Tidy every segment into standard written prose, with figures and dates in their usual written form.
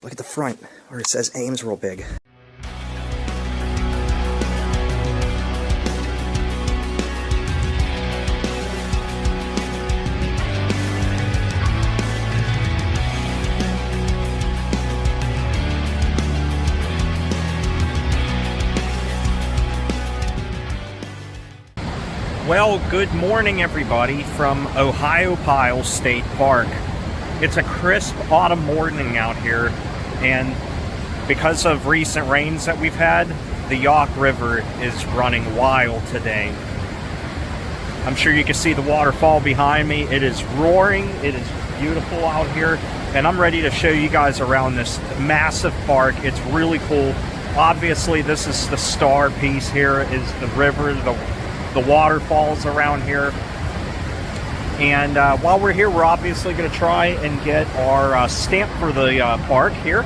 Look at the front where it says Ames real big. Well, good morning everybody from Ohiopyle State Park. It's a crisp autumn morning out here, and because of recent rains that we've had, the Youghiogheny River is running wild today. I'm sure you can see the waterfall behind me. It is roaring, it is beautiful out here, and I'm ready to show you guys around this massive park. It's really cool. Obviously, this is the star piece here, is the river, the waterfalls around here. And while we're here, we're obviously going to try and get our stamp for the park here.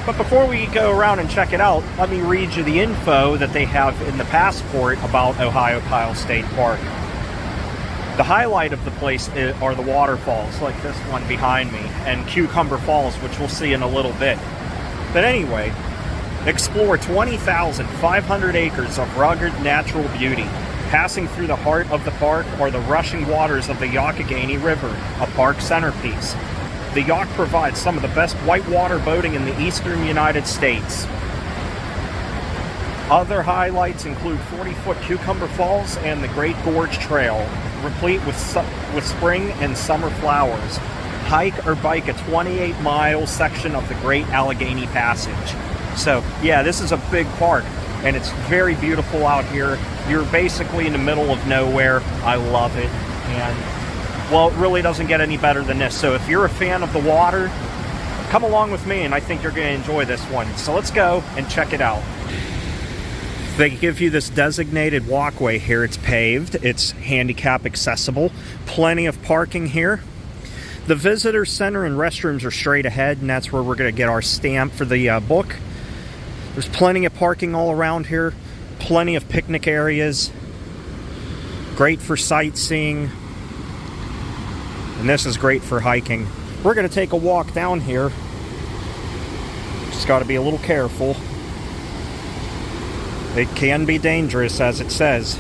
But before we go around and check it out, let me read you the info that they have in the passport about Ohiopyle State Park. The highlight of the place are the waterfalls, like this one behind me, and Cucumber Falls, which we'll see in a little bit. But anyway, explore 20,500 acres of rugged natural beauty. Passing through the heart of the park are the rushing waters of the Youghiogheny River, a park centerpiece. The Yough provides some of the best whitewater boating in the eastern United States. Other highlights include 40-foot Cucumber Falls and the Great Gorge Trail, replete with spring and summer flowers. Hike or bike a 28-mile section of the Great Allegheny Passage. So yeah, this is a big park, and it's very beautiful out here. You're basically in the middle of nowhere. I love it, and well, it really doesn't get any better than this. So if you're a fan of the water, come along with me, and I think you're going to enjoy this one. So let's go and check it out. They give you this designated walkway here. It's paved, it's handicap accessible, plenty of parking here. The visitor center and restrooms are straight ahead, and that's where we're going to get our stamp for the book. There's plenty of parking all around here, plenty of picnic areas, great for sightseeing, and this is great for hiking. We're going to take a walk down here. Just got to be a little careful. It can be dangerous, as it says.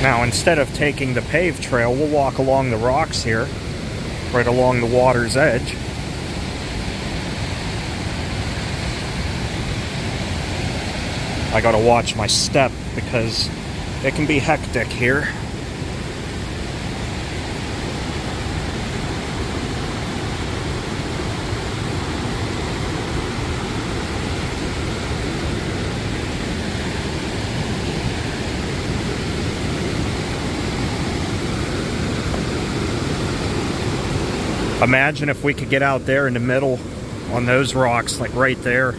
Now, instead of taking the paved trail, we'll walk along the rocks here, right along the water's edge. I gotta watch my step because it can be hectic here. Imagine if we could get out there in the middle on those rocks, like right there.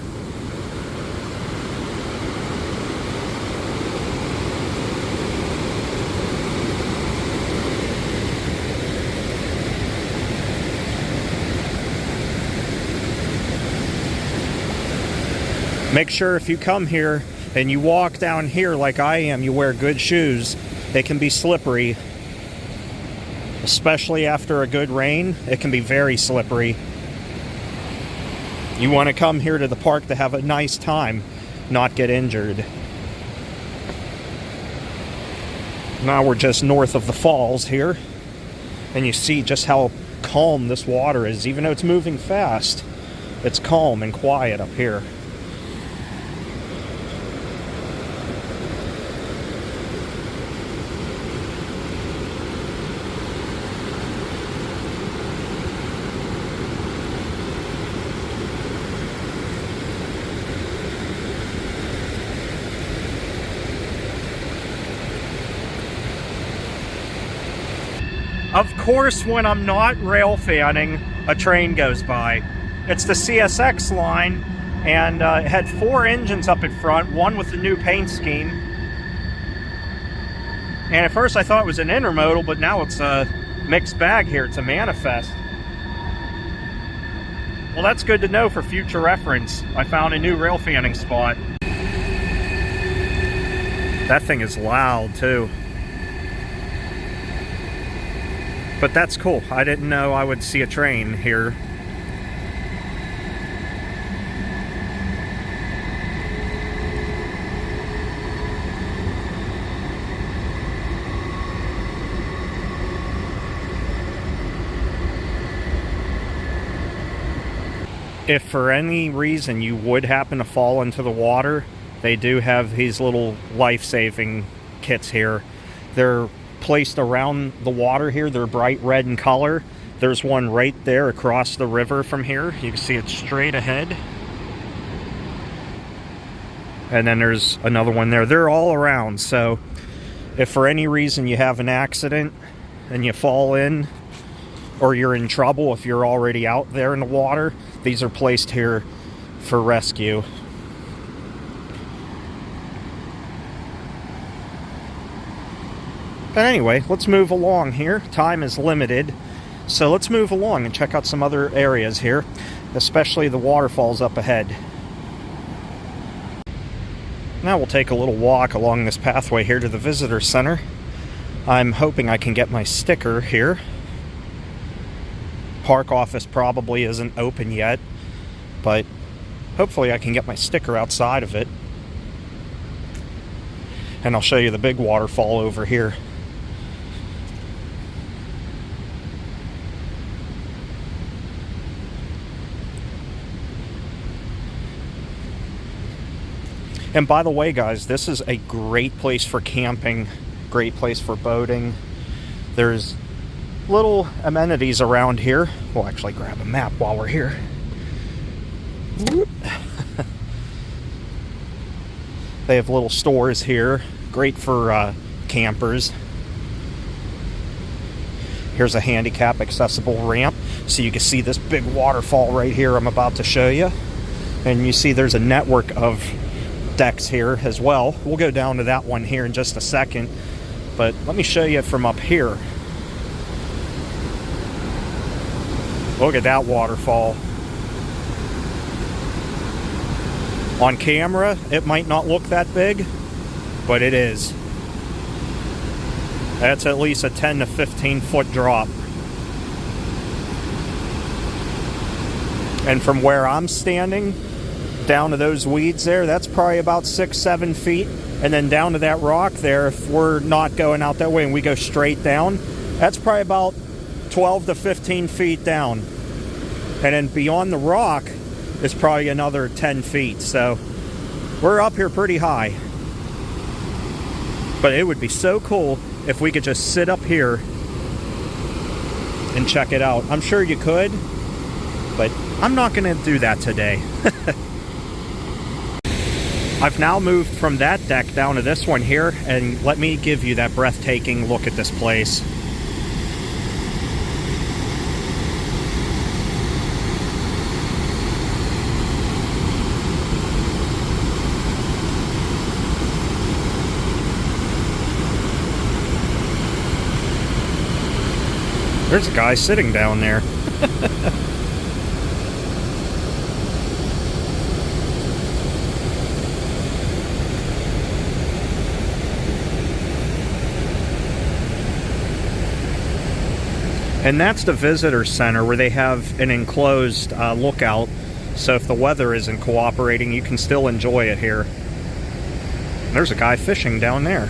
Make sure if you come here and you walk down here like I am, you wear good shoes. They can be slippery. Especially after a good rain, it can be very slippery. You want to come here to the park to have a nice time, not get injured. Now we're just north of the falls here, and you see just how calm this water is. Even though it's moving fast, it's calm and quiet up here. Of course, when I'm not rail fanning, a train goes by. It's the CSX line, and it had 4 engines up in front, one with the new paint scheme. And at first I thought it was an intermodal, but now it's a mixed bag here. It's a manifest. Well, that's good to know for future reference. I found a new rail fanning spot. That thing is loud too. But that's cool. I didn't know I would see a train here. If for any reason you would happen to fall into the water, they do have these little life-saving kits here. They're placed around the water here. They're bright red in color. There's one right there across the river from here. You can see it straight ahead. And then there's another one there. They're all around, so if for any reason you have an accident and you fall in, or you're in trouble if you're already out there in the water, these are placed here for rescue. But anyway, let's move along here. Time is limited, so let's move along and check out some other areas here, especially the waterfalls up ahead. Now we'll take a little walk along this pathway here to the visitor center. I'm hoping I can get my sticker here. Park office probably isn't open yet, but hopefully I can get my sticker outside of it. And I'll show you the big waterfall over here. And by the way, guys, this is a great place for camping, great place for boating. There's little amenities around here. We'll actually grab a map while we're here. They have little stores here, great for campers. Here's a handicap accessible ramp, so you can see this big waterfall right here I'm about to show you. And you see there's a network of decks here as well. We'll go down to that one here in just a second, but let me show you from up here. Look at that waterfall. On camera, it might not look that big, but it is. That's at least a 10 to 15 foot drop. And from where I'm standing, down to those weeds there, that's probably about 6-7 feet. And then down to that rock there, if we're not going out that way and we go straight down, that's probably about 12 to 15 feet down. And then beyond the rock is probably another 10 feet. So we're up here pretty high. But it would be so cool if we could just sit up here and check it out. I'm sure you could, but I'm not going to do that today. I've now moved from that deck down to this one here, and let me give you that breathtaking look at this place. There's a guy sitting down there. And that's the visitor center where they have an enclosed lookout. So if the weather isn't cooperating, you can still enjoy it here. There's a guy fishing down there.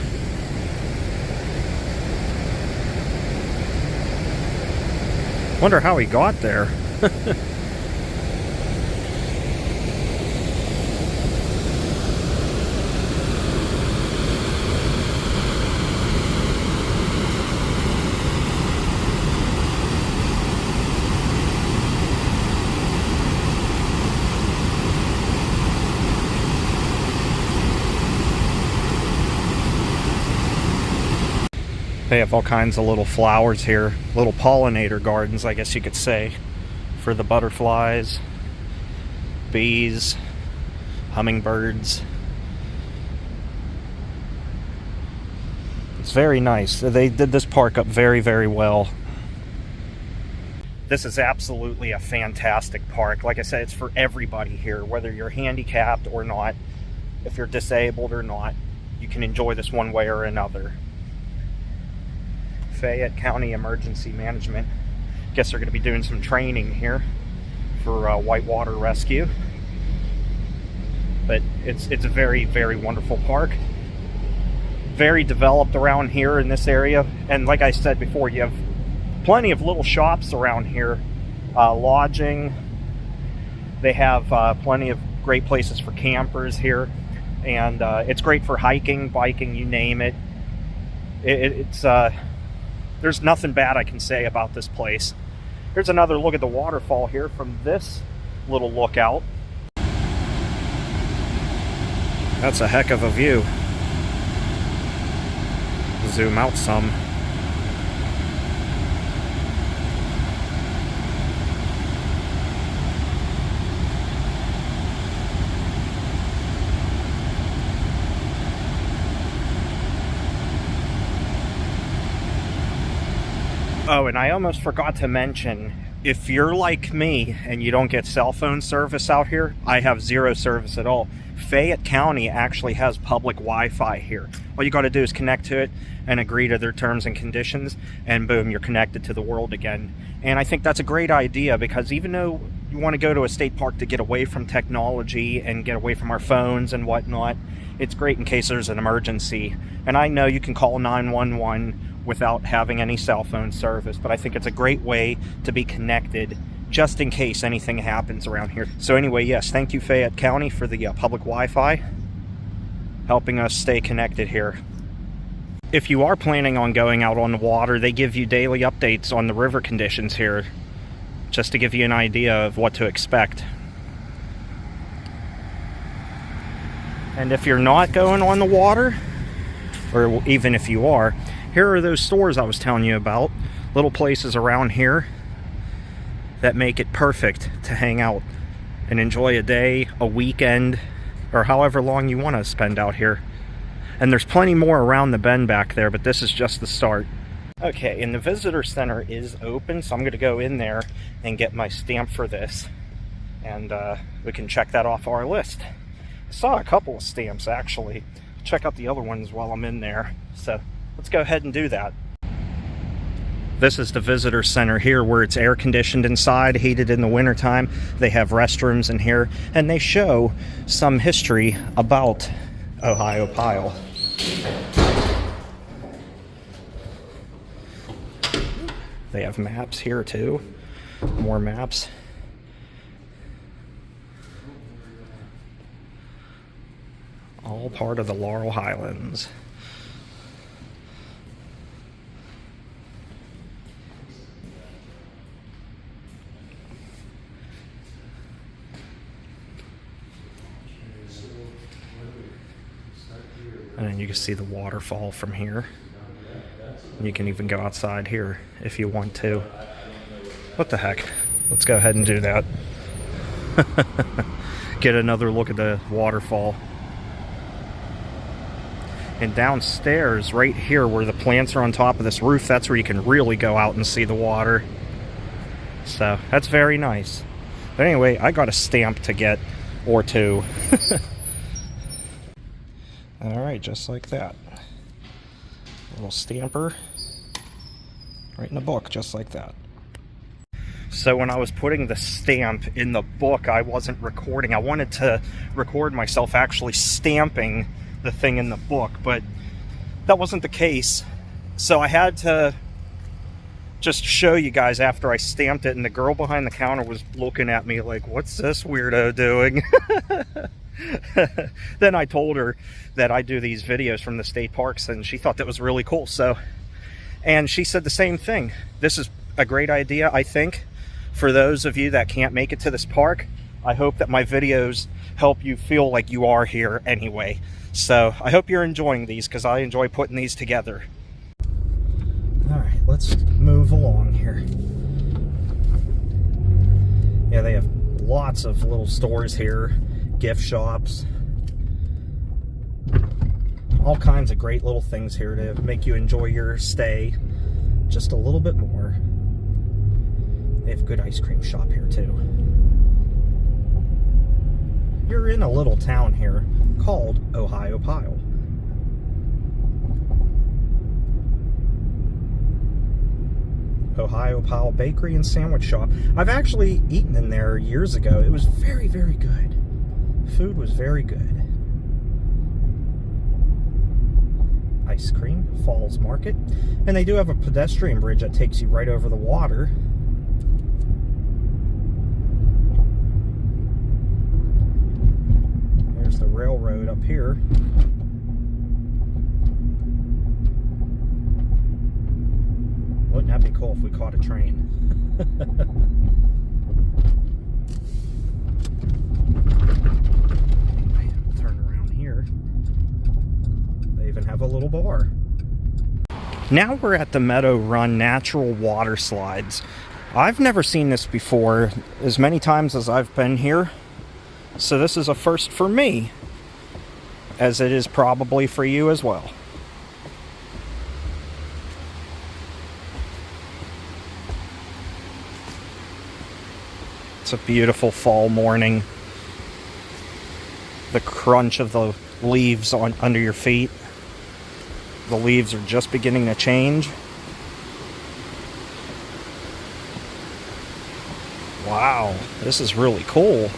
Wonder how he got there. They have all kinds of little flowers here, little pollinator gardens, I guess you could say, for the butterflies, bees, hummingbirds. It's very nice. They did this park up very, very well. This is absolutely a fantastic park. Like I said, it's for everybody here, whether you're handicapped or not, if you're disabled or not, you can enjoy this one way or another. Fayette County Emergency Management. Guess they're going to be doing some training here for whitewater rescue. But it's a very, very wonderful park. Very developed around here in this area. And like I said before, you have plenty of little shops around here. Lodging. They have plenty of great places for campers here. And it's great for hiking, biking, you name it. There's nothing bad I can say about this place. Here's another look at the waterfall here from this little lookout. That's a heck of a view. Zoom out some. Oh, and I almost forgot to mention, if you're like me and you don't get cell phone service out here, I have zero service at all. Fayette County actually has public Wi-Fi here. All you got to do is connect to it and agree to their terms and conditions, and boom, you're connected to the world again. And I think that's a great idea, because even though you want to go to a state park to get away from technology and get away from our phones and whatnot, it's great in case there's an emergency. And I know you can call 911 without having any cell phone service, but I think it's a great way to be connected just in case anything happens around here. So anyway, yes, thank you Fayette County for the public Wi-Fi, helping us stay connected here. If you are planning on going out on the water, they give you daily updates on the river conditions here, just to give you an idea of what to expect. And if you're not going on the water, or even if you are, here are those stores I was telling you about. Little places around here that make it perfect to hang out and enjoy a day, a weekend, or however long you want to spend out here. And there's plenty more around the bend back there, but this is just the start. Okay, and the visitor center is open, so I'm going to go in there and get my stamp for this. And we can check that off our list. I saw a couple of stamps, actually. Check out the other ones while I'm in there. So let's go ahead and do that. This is the visitor center here, where it's air conditioned inside, heated in the wintertime. They have restrooms in here, and they show some history about Ohiopyle. They have maps here too. More maps. All part of the Laurel Highlands. And then you can see the waterfall from here. And you can even go outside here if you want to. What the heck? Let's go ahead and do that. Get another look at the waterfall. And downstairs, right here where the plants are on top of this roof, that's where you can really go out and see the water. So that's very nice. But anyway, I got a stamp to get, or two. Alright, just like that. A little stamper. Right in the book, just like that. So when I was putting the stamp in the book, I wasn't recording. I wanted to record myself actually stamping the thing in the book, but that wasn't the case. So I had to just show you guys after I stamped it, and the girl behind the counter was looking at me like, what's this weirdo doing? Then I told her that I do these videos from the state parks, and she thought that was really cool. So, and she said the same thing. This is a great idea, I think, for those of you that can't make it to this park. I hope that my videos help you feel like you are here anyway. So I hope you're enjoying these, because I enjoy putting these together. let's move along here. Yeah, they have lots of little stores here, gift shops, all kinds of great little things here to make you enjoy your stay just a little bit more. They have a good ice cream shop here too. You're in a little town here called Ohiopyle. Ohiopyle Bakery and Sandwich Shop. I've actually eaten in there years ago. It was very, very good. Food was very good. Ice cream, Falls Market. And they do have a pedestrian bridge that takes you right over the water. There's the railroad up here. Wouldn't that be cool if we caught a train? Anyway, turn around here. They even have a little bar. Now we're at the Meadow Run Natural Water Slides. I've never seen this before as many times as I've been here. So this is a first for me, as it is probably for you as well. It's a beautiful fall morning. The crunch of the leaves under your feet. The leaves are just beginning to change. Wow, this is really cool.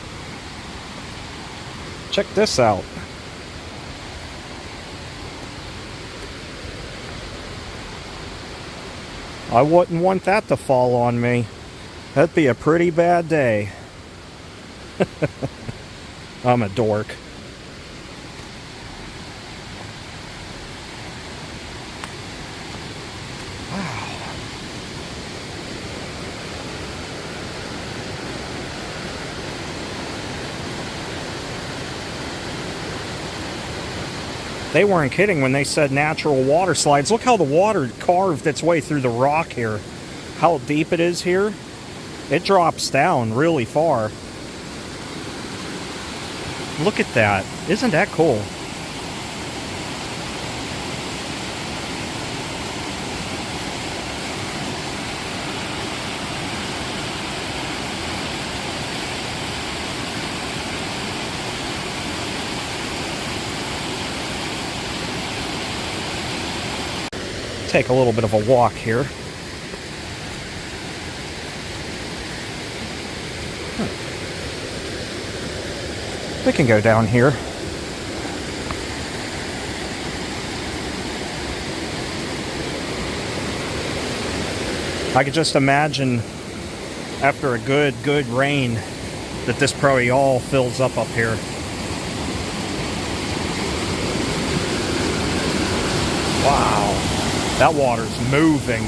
Check this out. I wouldn't want that to fall on me. That'd be a pretty bad day. I'm a dork. Wow. They weren't kidding when they said natural water slides. Look how the water carved its way through the rock here. How deep it is here. It drops down really far. Look at that. Isn't that cool? Take a little bit of a walk here. We can go down here. I could just imagine after a good rain that this probably all fills up here. Wow, that water's moving.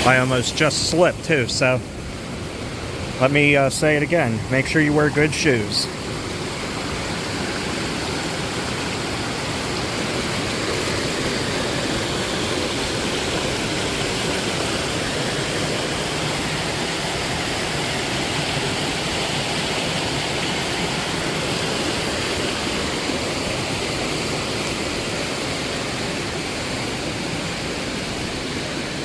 I almost just slipped too, so let me say it again. Make sure you wear good shoes.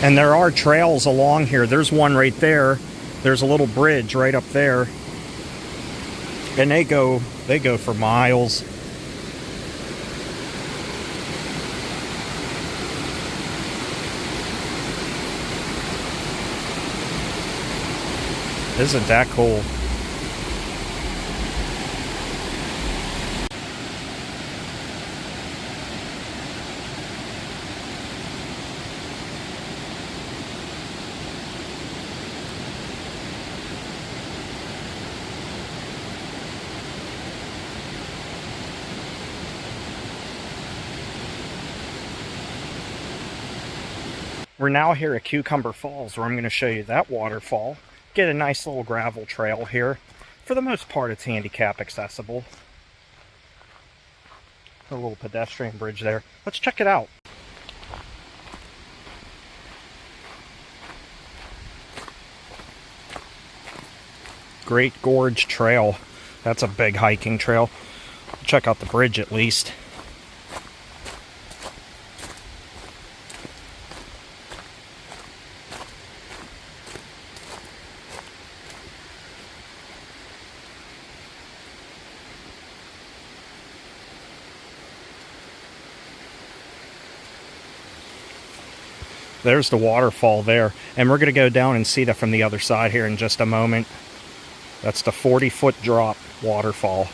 And there are trails along here. There's one right there. There's a little bridge right up there. And they go for miles. Isn't that cool? We're now here at Youghiogheny Falls, where I'm going to show you that waterfall. Get a nice little gravel trail here. For the most part, it's handicap accessible. A little pedestrian bridge there. Let's check it out. Great Gorge Trail. That's a big hiking trail. Check out the bridge at least. There's the waterfall there, and we're going to go down and see that from the other side here in just a moment. That's the 40-foot drop waterfall.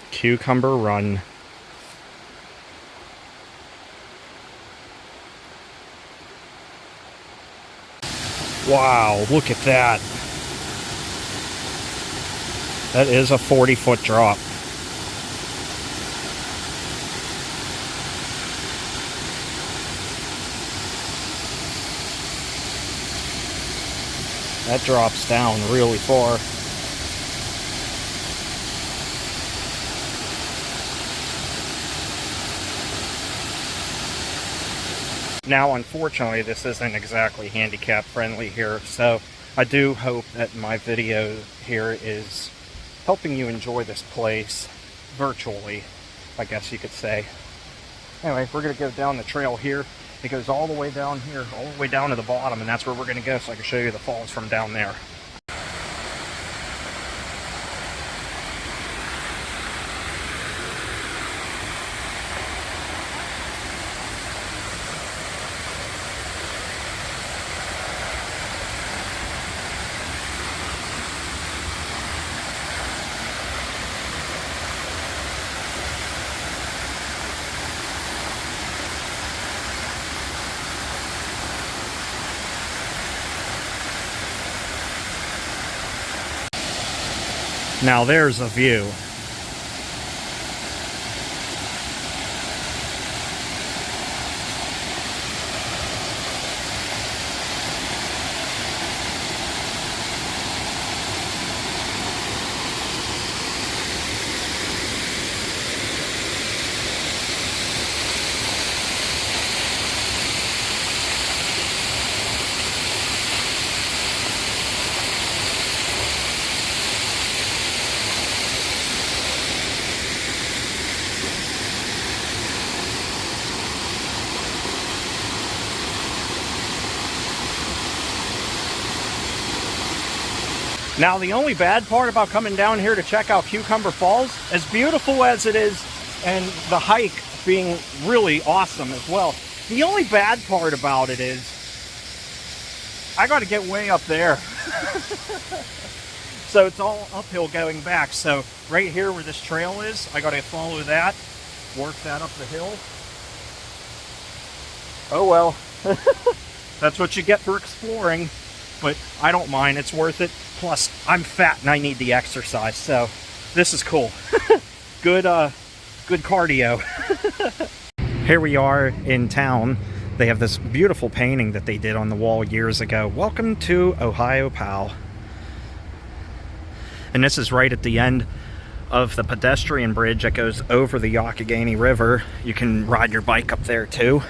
Cucumber Run. Wow, look at that. That is a 40-foot drop. That drops down really far. Now, unfortunately, this isn't exactly handicap friendly here, so I do hope that my video here is helping you enjoy this place virtually, I guess you could say. Anyway, we're going to go down the trail here. It goes all the way down here, all the way down to the bottom, and that's where we're going to go so I can show you the falls from down there. Now there's a view. Now, the only bad part about coming down here to check out Youghiogheny Falls, as beautiful as it is, and the hike being really awesome as well, the only bad part about it is I got to get way up there. So it's all uphill going back. So right here where this trail is, I got to follow that, work that up the hill. Oh well. That's what you get for exploring, but I don't mind. It's worth it. Plus, I'm fat and I need the exercise, so this is cool. Good cardio. Here we are in town. They have this beautiful painting that they did on the wall years ago. Welcome to Ohiopyle. And this is right at the end of the pedestrian bridge that goes over the Youghiogheny River. You can ride your bike up there too.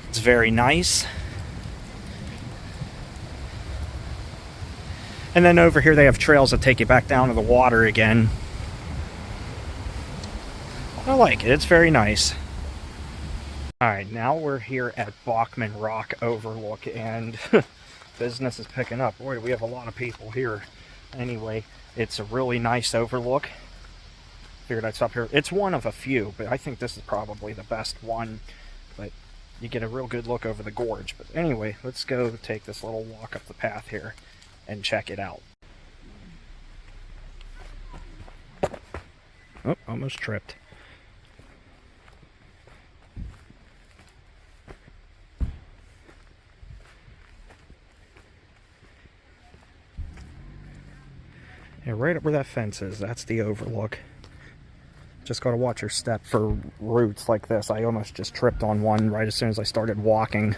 It's very nice. And then over here they have trails that take you back down to the water again. I like it. It's very nice. Alright, now we're here at Bachman Rock Overlook, and business is picking up. Boy, we have a lot of people here. Anyway, it's a really nice overlook. Figured I'd stop here. It's one of a few, but I think this is probably the best one. But you get a real good look over the gorge. But anyway, let's go take this little walk up the path here and check it out. Oh, almost tripped. Yeah, right up where that fence is, that's the overlook. Just gotta watch your step for roots like this. I almost just tripped on one right as soon as I started walking.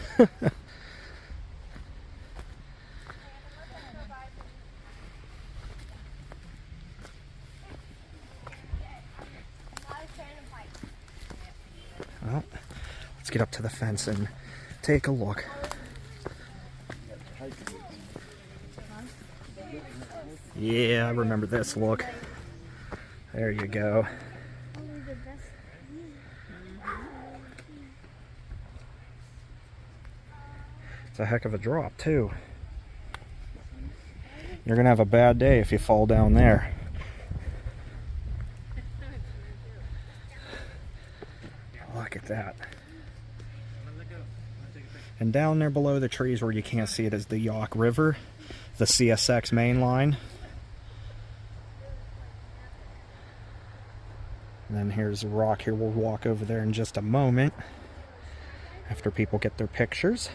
Well, let's get up to the fence and take a look. Yeah, I remember this look. There you go. It's a heck of a drop, too. You're gonna have a bad day if you fall down there. Look at that. And down there below the trees where you can't see it is the Youghiogheny River, the CSX main line. And then here's a rock here. We'll walk over there in just a moment after people get their pictures.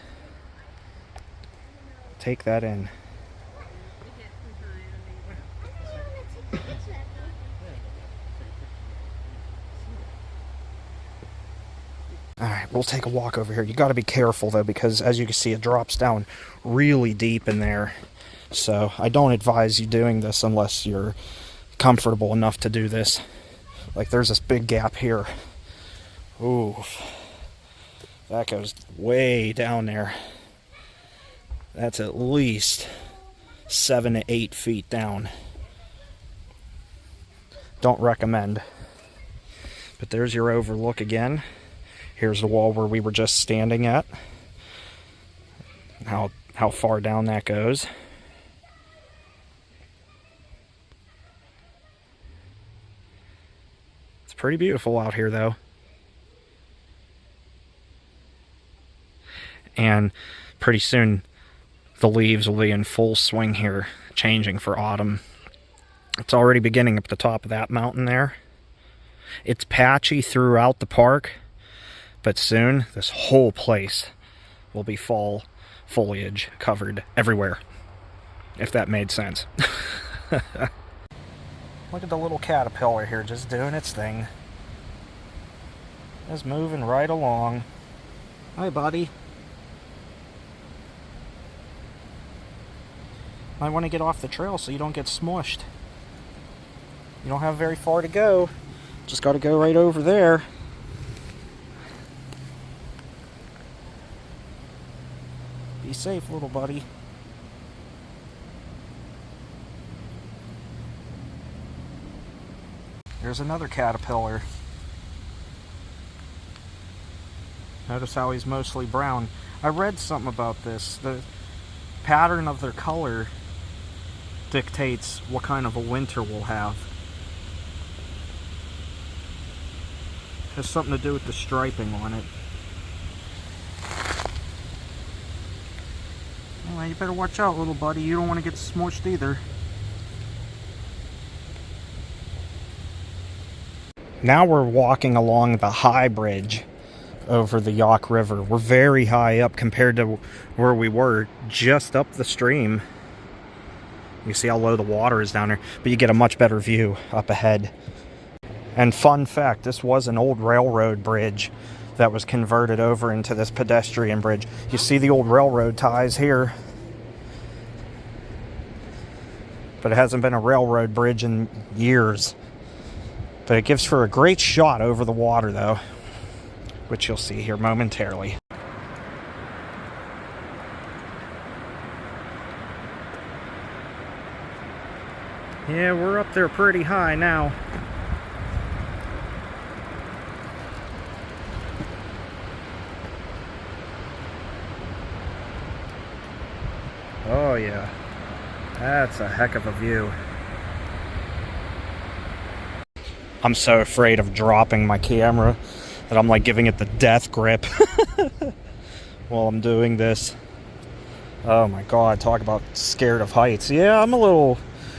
Take that in. Alright, we'll take a walk over here. You got to be careful though, because as you can see, it drops down really deep in there. So I don't advise you doing this unless you're comfortable enough to do this. Like there's this big gap here. Ooh, that goes way down there. That's at least 7 to 8 feet down. Don't recommend. But there's your overlook again. Here's the wall where we were just standing at. How far down that goes. It's pretty beautiful out here though. And pretty soon the leaves will be in full swing here, changing for autumn. It's already beginning up the top of that mountain there. It's patchy throughout the park, but soon this whole place will be fall foliage covered everywhere, if that made sense. Look at the little caterpillar here just doing its thing. Just moving right along. Hi, buddy. Might want to get off the trail so you don't get smushed. You don't have very far to go. Just got to go right over there. Be safe, little buddy. There's another caterpillar. Notice how he's mostly brown. I read something about this. The pattern of their color dictates what kind of a winter we'll have. Has something to do with the striping on it. Well, you better watch out, little buddy. You don't want to get smushed either. Now we're walking along the high bridge over the Youghiogheny River. We're very high up compared to where we were just up the stream. You see how low the water is down there, but you get a much better view up ahead. And fun fact, this was an old railroad bridge that was converted over into this pedestrian bridge. You see the old railroad ties here, but it hasn't been a railroad bridge in years. But it gives for a great shot over the water though, which you'll see here momentarily. Yeah, we're up there pretty high now. Oh yeah, that's a heck of a view. I'm so afraid of dropping my camera that I'm like giving it the death grip while I'm doing this. Oh my god, talk about scared of heights. Yeah, I'm a little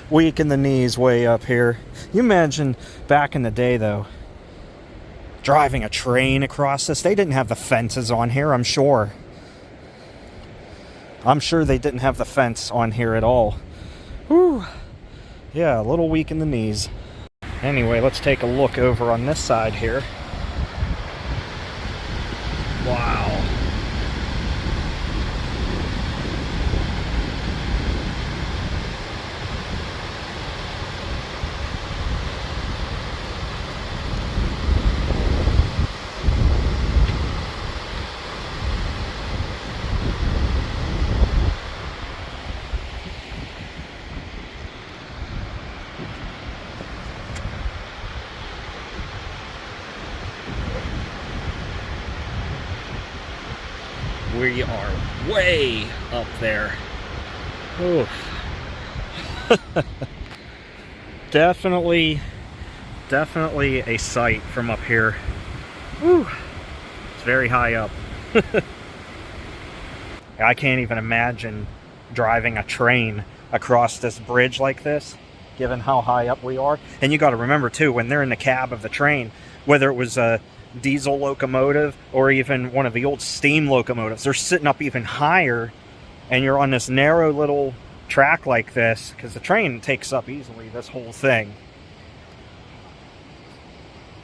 weak in the knees way up here. You imagine back in the day though, driving a train across this. They didn't have the fences on here, I'm sure. I'm sure they didn't have the fence on here at all. Whew. Yeah, a little weak in the knees. Anyway, let's take a look over on this side here. Wow. We are way up there. Oof. Definitely a sight from up here. Woo. It's very high up. I can't even imagine driving a train across this bridge like this, given how high up we are. And you got to remember too, when they're in the cab of the train, whether it was a diesel locomotive or even one of the old steam locomotives, they're sitting up even higher, and you're on this narrow little track like this, because the train takes up easily this whole thing.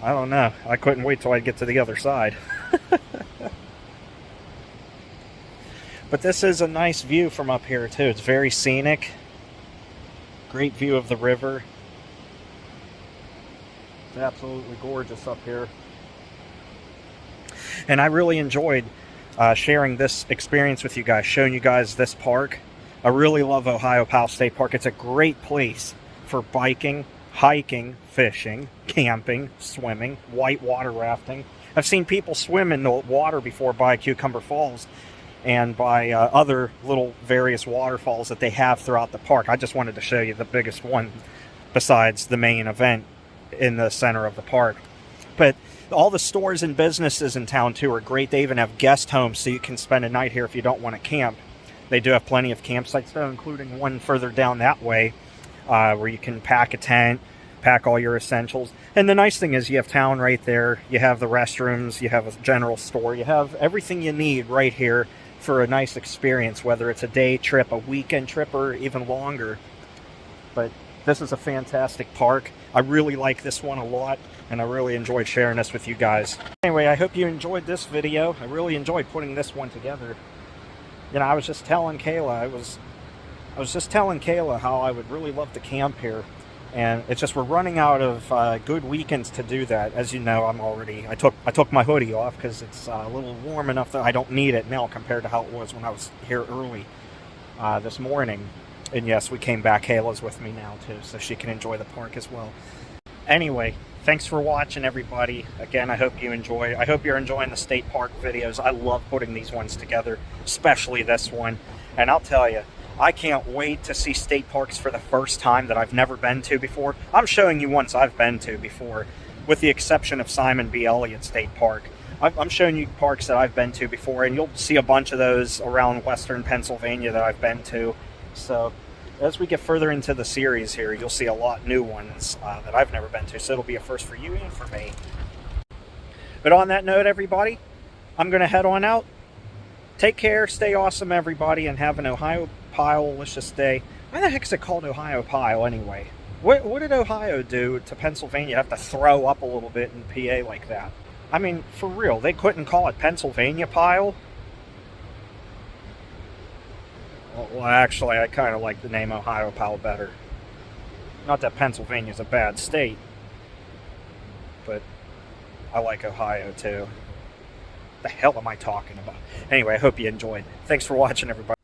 I don't know, I couldn't wait till I get to the other side. But this is a nice view from up here too. It's very scenic, great view of the river. It's absolutely gorgeous up here. And I really enjoyed sharing this experience with you guys, showing you guys this park. I really love Ohiopyle State Park. It's a great place for biking, hiking, fishing, camping, swimming, whitewater rafting. I've seen people swim in the water before by Cucumber Falls and by other little various waterfalls that they have throughout the park. I just wanted to show you the biggest one besides the main event in the center of the park. But all the stores and businesses in town too are great. They even have guest homes, so you can spend a night here if you don't want to camp. They do have plenty of campsites though, including one further down that way where you can pack a tent, pack all your essentials. And the nice thing is you have town right there. You have the restrooms, you have a general store, you have everything you need right here for a nice experience, whether it's a day trip, a weekend trip, or even longer. But this is a fantastic park. I really like this one a lot, and I really enjoyed sharing this with you guys. Anyway, I hope you enjoyed this video. I really enjoyed putting this one together. You know, I was just telling Kayla, I was just telling Kayla how I would really love to camp here. And it's just we're running out of good weekends to do that. As you know, I took my hoodie off because it's a little warm enough that I don't need it now compared to how it was when I was here early this morning. And yes, we came back. Kayla's with me now too, so she can enjoy the park as well. Anyway, thanks for watching, everybody. Again, I hope you enjoy. I hope you're enjoying the state park videos. I love putting these ones together, especially this one. And I'll tell you, I can't wait to see state parks for the first time that I've never been to before. I'm showing you ones I've been to before, with the exception of Simon B. Elliott State Park. I'm showing you parks that I've been to before, and you'll see a bunch of those around western Pennsylvania that I've been to. So as we get further into the series here, you'll see a lot new ones that I've never been to. So it'll be a first for you and for me. But on that note, everybody, I'm going to head on out. Take care, stay awesome, everybody, and have an Ohiopyle-licious day. Why the heck is it called Ohiopyle anyway? What did Ohio do to Pennsylvania have to throw up a little bit in PA like that? I mean, for real, they couldn't call it Pennsylvania Pile? Well, actually, I kind of like the name Ohiopyle better. Not that Pennsylvania's a bad state, but I like Ohio too. The hell am I talking about? Anyway, I hope you enjoyed. Thanks for watching, everybody.